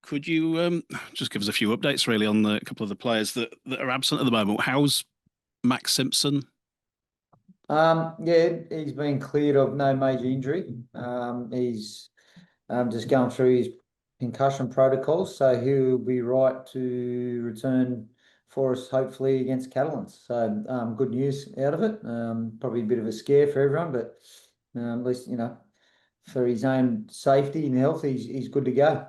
Could you just give us a few updates really on a couple of the players that are absent at the moment? How's Max Simpson? Yeah, he's been cleared of no major injury. He's just going through his concussion protocols, so he'll be right to return for us hopefully against Catalans. So good news out of it. Probably a bit of a scare for everyone, but at least for his own safety and health, he's good to go.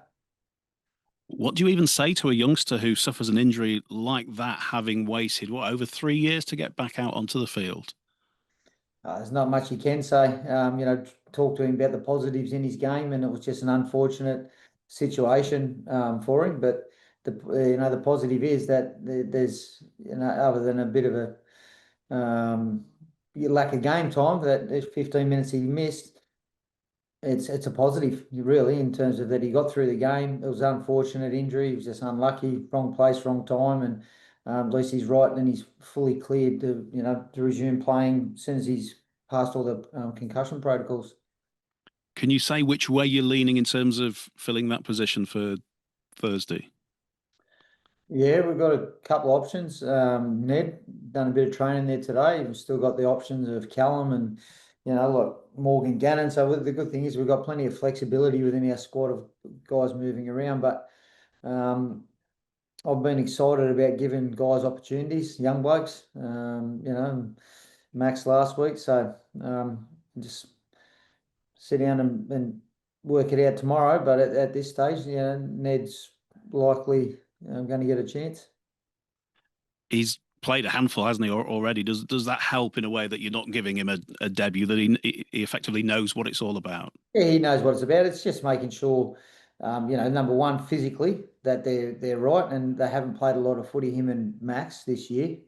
What do you even say to a youngster who suffers an injury like that, having waited over 3 years to get back out onto the field? There's not much you can say. Talk to him about the positives in his game, and it was just an unfortunate situation for him. But the positive is that there's other than a bit of a lack of game time, that there's 15 minutes he missed. It's a positive really in terms of that he got through the game. It was an unfortunate injury. He was just unlucky, wrong place, wrong time, and at least he's right and he's fully cleared to resume playing as soon as he's passed all the concussion protocols. Can you say which way you're leaning in terms of filling that position for Thursday? Yeah, we've got a couple of options. Ned done a bit of training there today. We've still got the options of Callum and like Morgan Gannon. So the good thing is we've got plenty of flexibility within our squad of guys moving around. But I've been excited about giving guys opportunities, young blokes. Max last week. So just sit down and work it out tomorrow. But at this stage, Ned's likely going to get a chance. He's played a handful, hasn't he, already? Does that help in a way that you're not giving him a debut, that he effectively knows what it's all about? Yeah, he knows what it's about. It's just making sure, number one, physically that they're right, and they haven't played a lot of footy, him and Max, this year.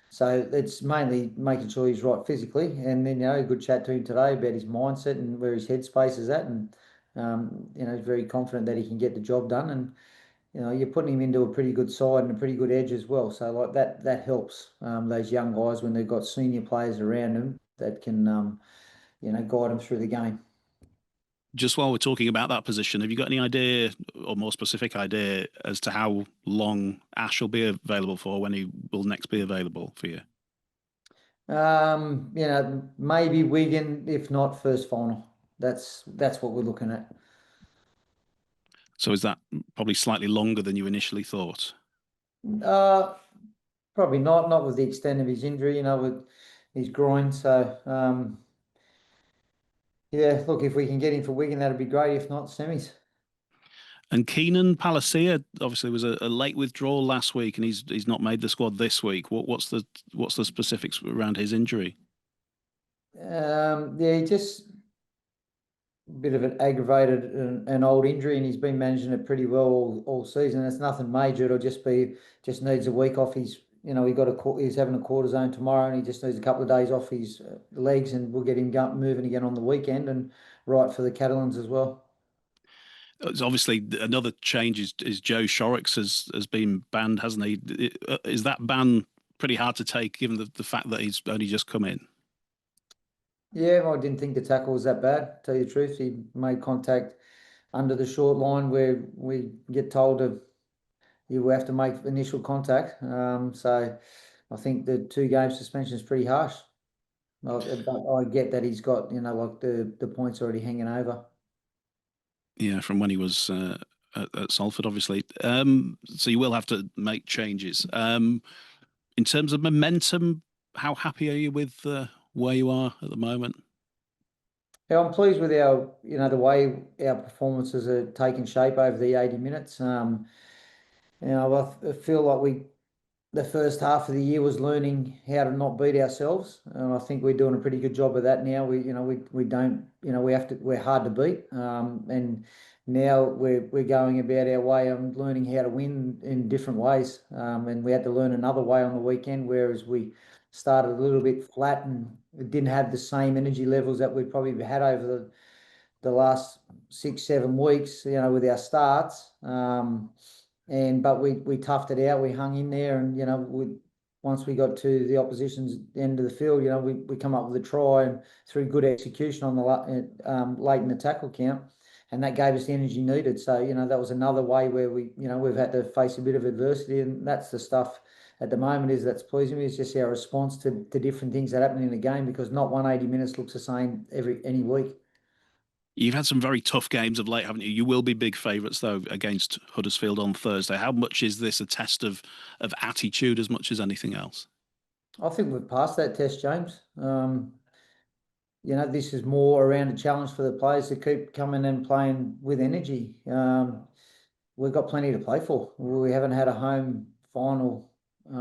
So it's mainly making sure he's right physically, and then a good chat to him today about his mindset and where his headspace is at, and he's very confident that he can get the job done, and you're putting him into a pretty good side and a pretty good edge as well. So like that helps those young guys when they've got senior players around them that can guide them through the game. Just while we're talking about that position, have you got any idea or more specific idea as to how long Ash will be available for, when he will next be available for you? Maybe Wigan, if not first final. That's what we're looking at. So is that probably slightly longer than you initially thought? Probably not with the extent of his injury, with his groin. So yeah, look, if we can get him for Wigan, that'd be great. If not, semis. And Keenan Palasea obviously was a late withdrawal last week, and he's not made the squad this week. What's the specifics around his injury? Yeah, he just a bit of an aggravated an old injury, and he's been managing it pretty well all season. It's nothing major. It'll just needs a week off his. He's having a cortisone tomorrow, and he just needs a couple of days off his legs, and we'll get him moving again on the weekend, and right for the Catalans as well. It's obviously another change is Joe Shorrocks has been banned, hasn't he? Is that ban pretty hard to take given the fact that he's only just come in? Yeah, I didn't think the tackle was that bad, to tell you the truth. He made contact under the short line where we get told you have to make initial contact. So I think the 2 game suspension is pretty harsh. But I get that he's got, like the points already hanging over. Yeah, from when he was at Salford, obviously. So you will have to make changes. In terms of momentum, how happy are you with where you are at the moment? Yeah, I'm pleased with the way our performances are taking shape over the 80 minutes. I feel like the first half of the year was learning how to not beat ourselves, and I think we're doing a pretty good job of that now. We don't, we're hard to beat, and now we're going about our way and learning how to win in different ways. And we had to learn another way on the weekend, whereas we started a little bit flat and it didn't have the same energy levels that we probably had over the last 6, 7 weeks, with our starts. But we toughed it out. We hung in there, and once we got to the opposition's end of the field, we come up with a try, and through good execution on the late in the tackle count, and that gave us the energy needed. So, that was another way where we've had to face a bit of adversity, and that's the stuff at the moment that's pleasing me. It's just our response to different things that happen in the game, because not 180 minutes looks the same any week. You've had some very tough games of late, haven't you? You will be big favourites though against Huddersfield on Thursday. How much is this a test of attitude as much as anything else? I think we've passed that test, James. This is more around a challenge for the players to keep coming and playing with energy. We've got plenty to play for. We haven't had a home final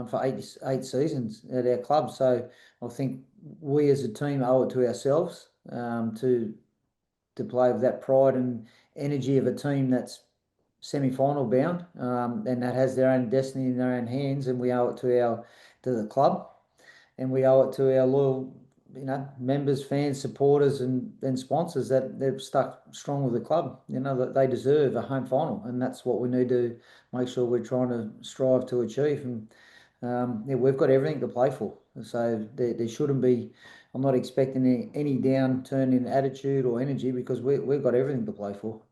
for eight seasons at our club, so I think we as a team owe it to ourselves to play with that pride and energy of a team that's semi-final bound, and that has their own destiny in their own hands, and we owe it to the club, and we owe it to our loyal, members, fans, supporters, and sponsors that they've stuck strong with the club. That they deserve a home final, and that's what we need to make sure we're trying to strive to achieve. And we've got everything to play for, so there shouldn't be. I'm not expecting any downturn in attitude or energy, because we've got everything to play for.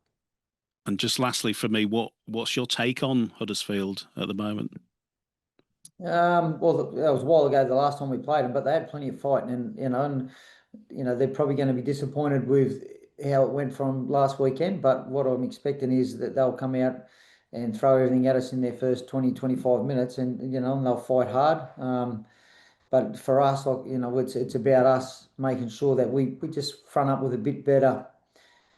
And just lastly for me, what's your take on Huddersfield at the moment? Well, that was a while ago, the last time we played them, but they had plenty of fight, and they're probably going to be disappointed with how it went from last weekend. But what I'm expecting is that they'll come out and throw everything at us in their first 20, 25 minutes, and they'll fight hard. But for us, like, it's about us making sure that we just front up with a bit better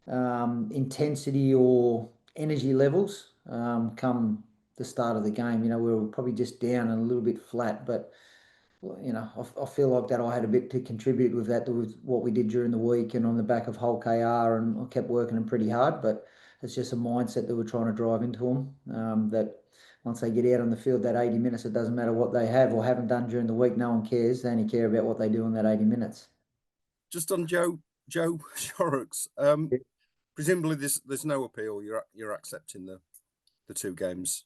intensity or energy levels come the start of the game. We were probably just down and a little bit flat, but I feel like that I had a bit to contribute with that, with what we did during the week and on the back of whole KR, and I kept working them pretty hard. But it's just a mindset that we're trying to drive into them, that once they get out on the field, that 80 minutes, it doesn't matter what they have or haven't done during the week. No one cares. They only care about what they do in that 80 minutes. Just on Joe Shorrock's, presumably there's no appeal. You're accepting the two games.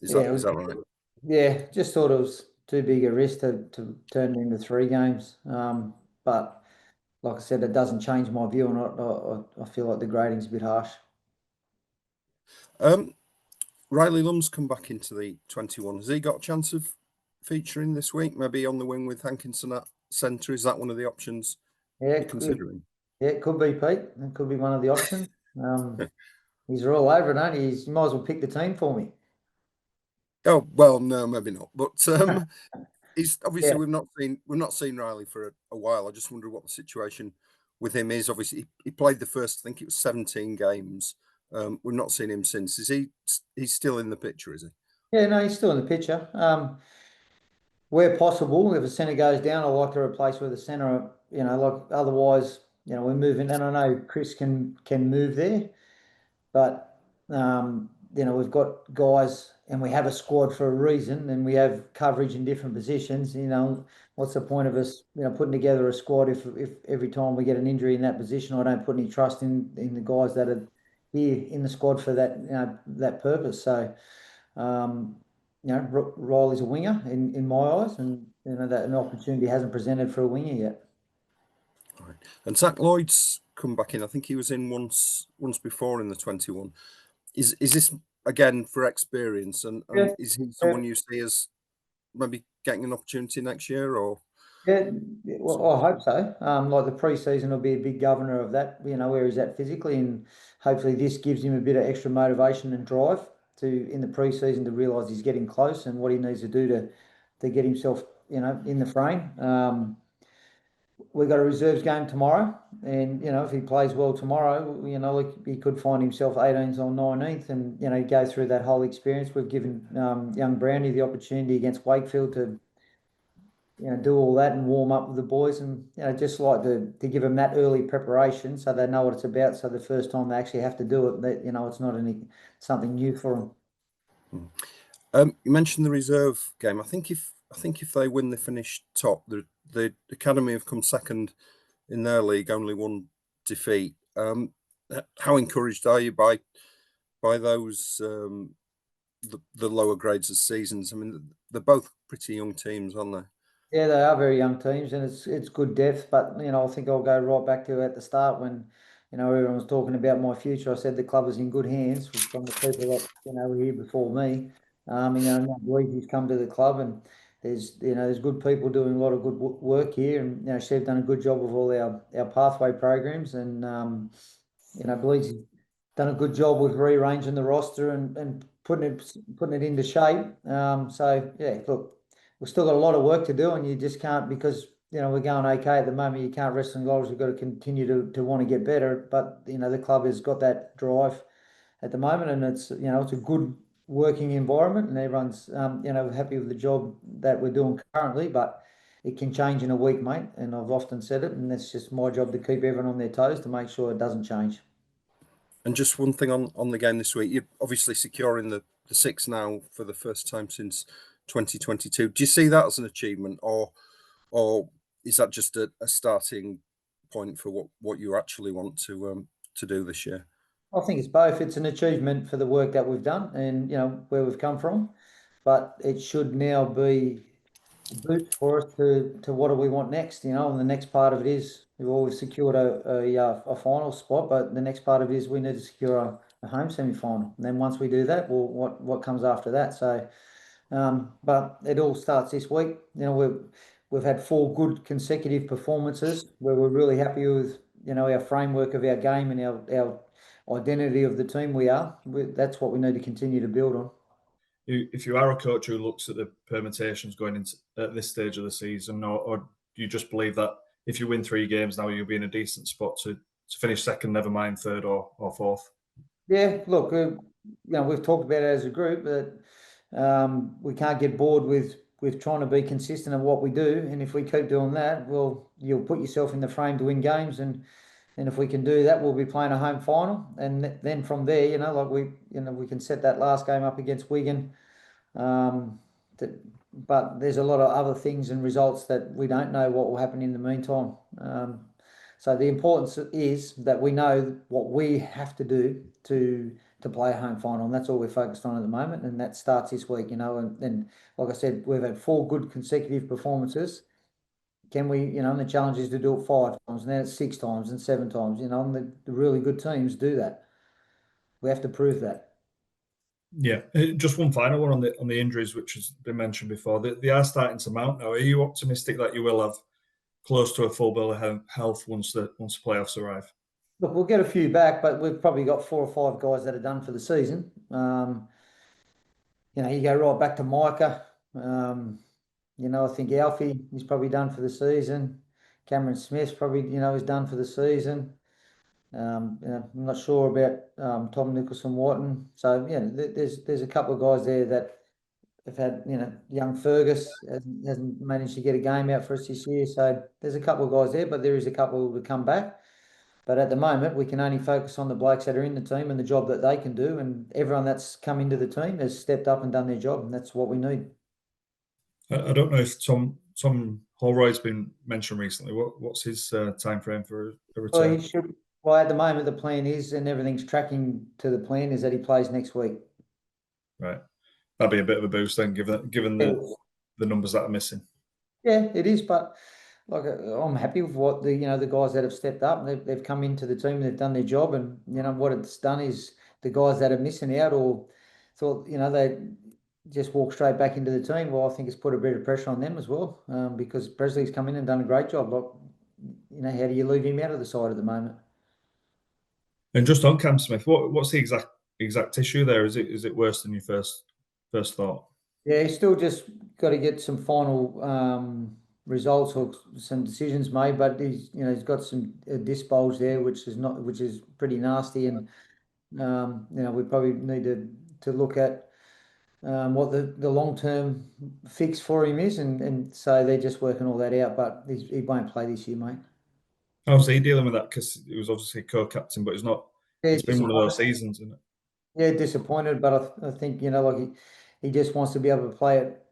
Is that right? Yeah, just thought it was too big a risk to turn it into 3 games. But like I said, it doesn't change my view, and I feel like the grading's a bit harsh. Riley Lum's come back into the 21. Has he got a chance of featuring this week? Maybe on the wing with Hankinson at centre. Is that one of the options you're considering? It could be, Pete. It could be one of the options. He's all over it, aren't he? You might as well pick the team for me. Oh well, no, maybe not. But he's obviously Yeah. we've not seen Riley for a while. I just wonder what the situation with him is. Obviously, he played the first, I think it was 17 games. We've not seen him since. He's still in the picture, is he? Yeah, no, he's still in the picture. Where possible, if a centre goes down, I like to replace with a centre. Like otherwise, we're moving. And I know Chris can move there, but we've got guys, and we have a squad for a reason, and we have coverage in different positions. What's the point of us, putting together a squad if every time we get an injury in that position, I don't put any trust in the guys that are here in the squad for that purpose. So. Riley's a winger in my eyes, and that an opportunity hasn't presented for a winger yet. All right. And Zach Lloyd's come back in. I think he was in once before in the 21. Is this again for experience, and is he someone you see as maybe getting an opportunity next year, or? Yeah, well, I hope so. Like the pre-season will be a big governor of that, where he's at physically, and hopefully this gives him a bit of extra motivation and drive in the pre-season to realise he's getting close and what he needs to do to get himself, in the frame. We've got a reserves game tomorrow, and if he plays well tomorrow, he could find himself 18th or 19th, and go through that whole experience. We've given young Brownie the opportunity against Wakefield to do all that and warm up with the boys, and just like to give them that early preparation so they know what it's about. So the first time they actually have to do it, that it's not something new for them. You mentioned the reserve game. I think if they win, they finish top. The academy have come second in their league, only one defeat. How encouraged are you by those the lower grades of seasons? I mean, they're both pretty young teams, aren't they? Yeah, they are very young teams, and it's good depth. But I think I'll go right back to at the start when everyone was talking about my future. I said the club is in good hands from the people that, were here before me. Now Luigi's come to the club, and there's good people doing a lot of good work here, and Chev's done a good job of all our pathway programs, and Luigi's done a good job with rearranging the roster and putting it into shape. So yeah, look, we've still got a lot of work to do, and you just can't, because we're going okay at the moment. You can't rest on laurels. We've got to continue to want to get better. But the club has got that drive at the moment, and it's it's a good working environment, and everyone's happy with the job that we're doing currently. But it can change in a week, mate. And I've often said it, and it's just my job to keep everyone on their toes to make sure it doesn't change. And just one thing on the game this week, you're obviously securing the six now for the first time since 2022. Do you see that as an achievement, or is that just a starting point for what you actually want to do this year? I think it's both. It's an achievement for the work that we've done and where we've come from, but it should now be a boost for us to what do we want next. And the next part of it is we've secured a final spot, but the next part of it is we need to secure a home semi-final. And then once we do that, well, what comes after that? So, but it all starts this week. We've had 4 good consecutive performances where we're really happy with our framework of our game and our identity of the team that's what we need to continue to build on. If you are a coach who looks at the permutations going into at this stage of the season, or do you just believe that if you win 3 games now, you'll be in a decent spot to finish second, never mind third or fourth? Yeah, look, we've talked about it as a group, but we can't get bored with trying to be consistent in what we do. And if we keep doing that, well, you'll put yourself in the frame to win games. And if we can do that, we'll be playing a home final. And then from there, we can set that last game up against Wigan. But there's a lot of other things and results that we don't know what will happen in the meantime. So the importance is that we know what we have to do to play a home final, and that's all we're focused on at the moment, and that starts this week. And like I said, we've had 4 good consecutive performances. Can we, and the challenge is to do it 5 times, and then it's 6 times and 7 times. And the really good teams do that. We have to prove that. Yeah, just one final one on the injuries, which has been mentioned before. They are starting to mount now. Are you optimistic that you will have close to a full bill of health once the playoffs arrive? Look, we'll get a few back, but we've probably got 4 or 5 guys that are done for the season. You go right back to Micah. I think Alfie is probably done for the season. Cameron Smith probably, is done for the season. I'm not sure about Tom Nicholson-Wharton. So there's a couple of guys there that have had, young Fergus hasn't managed to get a game out for us this year. So there's a couple of guys there, but there is a couple to come back. But at the moment, we can only focus on the blokes that are in the team and the job that they can do. And everyone that's come into the team has stepped up and done their job, and that's what we need. I don't know if Tom Holroyd's been mentioned recently. What's his time frame for a return? Well, at the moment, the plan is, and everything's tracking to the plan, is that he plays next week. Right, that'd be a bit of a boost then, given the numbers that are missing. Yeah, it is, but I'm happy with what the guys that have stepped up. They've come into the team, they've done their job, and what it's done is the guys that are missing out or thought they just walk straight back into the team. Well, I think it's put a bit of pressure on them as well, because Presley's come in and done a great job. How do you leave him out of the side at the moment? And just on Cam Smith, what's the exact issue there? Is it worse than your first thought? Yeah, he's still just got to get some final results or some decisions made, but he's got some disc bulge there, which is pretty nasty, and we probably need to look at what the long-term fix for him is, and so they're just working all that out. But he won't play this year, mate. How's he dealing with that? Because he was obviously co-captain, but he's not. Yeah, it's been one of those seasons, isn't it? Yeah, disappointed, but I think he just wants to be able to play at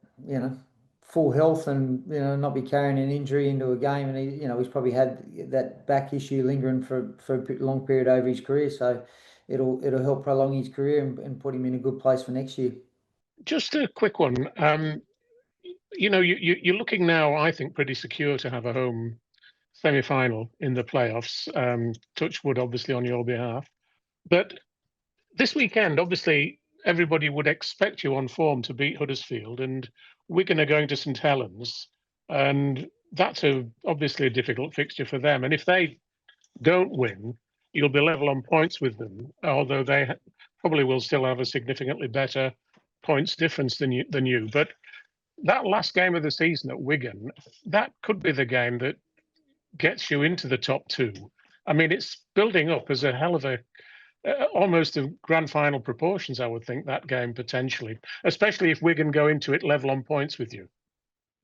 full health and not be carrying an injury into a game, and he's probably had that back issue lingering for a long period over his career, so it'll help prolong his career and put him in a good place for next year. Just a quick one. You're looking now, I think, pretty secure to have a home semi-final in the playoffs. Touch wood, obviously, on your behalf. But this weekend, obviously, everybody would expect you on form to beat Huddersfield, and Wigan are going to St Helens, and that's obviously a difficult fixture for them. And if they don't win, you'll be level on points with them, although they probably will still have a significantly better points difference than you. But that last game of the season at Wigan, that could be the game that gets you into the top two. I mean, it's building up as a hell of a almost of grand final proportions, I would think, that game potentially, especially if Wigan go into it level on points with you.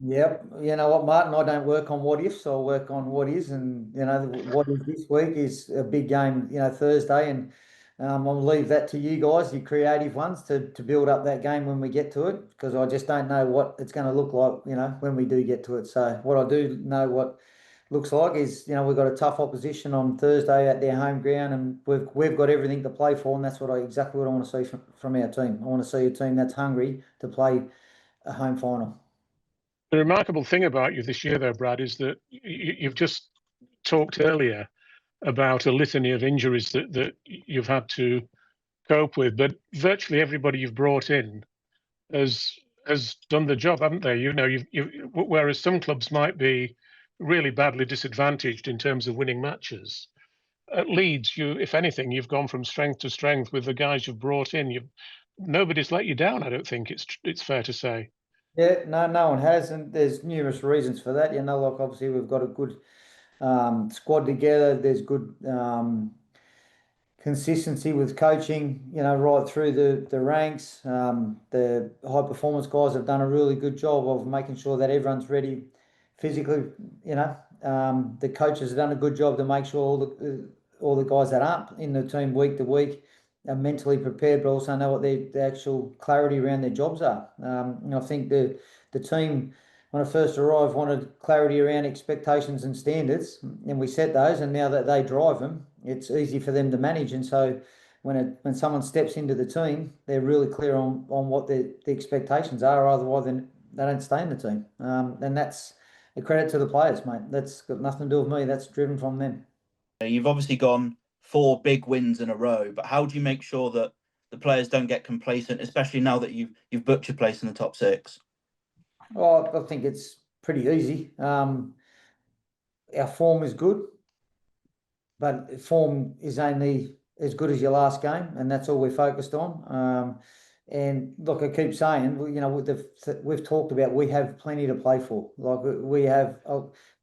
Yep. You know what, Martin? I don't work on what ifs. I work on what is, and what is this week is a big game. Thursday, and I'll leave that to you guys, you creative ones, to build up that game when we get to it, because I just don't know what it's going to look like. When we do get to it. So what I do know what looks like is we've got a tough opposition on Thursday at their home ground, and we've got everything to play for, and that's exactly what I want to see from our team. I want to see a team that's hungry to play a home final. The remarkable thing about you this year, though, Brad, is that you've just talked earlier about a litany of injuries that you've had to cope with, but virtually everybody you've brought in has done the job, haven't they? Whereas some clubs might be really badly disadvantaged in terms of winning matches. At Leeds, if anything, you've gone from strength to strength with the guys you've brought in. Nobody's let you down, I don't think it's fair to say. Yeah, no one has, and there's numerous reasons for that. Like obviously we've got a good squad together. There's good consistency with coaching, right through the ranks. The high performance guys have done a really good job of making sure that everyone's ready physically. The coaches have done a good job to make sure all the guys that aren't in the team week to week are mentally prepared, but also know what the actual clarity around their jobs are. I think the team, when I first arrived, wanted clarity around expectations and standards, and we set those, and now that they drive them, it's easy for them to manage. And so when someone steps into the team, they're really clear on what the expectations are, otherwise they don't stay in the team. And that's a credit to the players, mate. That's got nothing to do with me. That's driven from them. You've obviously gone 4 big wins in a row, but how do you make sure that the players don't get complacent, especially now that you've booked your place in the top 6? Well, I think it's pretty easy. Our form is good, but form is only as good as your last game, and that's all we're focused on. And look, I keep saying, we've talked about, we have plenty to play for. Like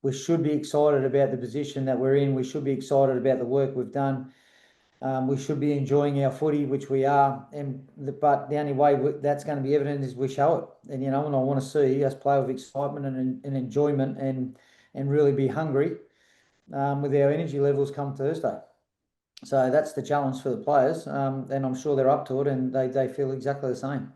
we should be excited about the position that we're in. We should be excited about the work we've done. We should be enjoying our footy, which we are. But the only way that's going to be evident is we show it. And and I want to see us play with excitement and enjoyment and really be hungry with our energy levels come Thursday. So that's the challenge for the players, and I'm sure they're up to it, and they feel exactly the same.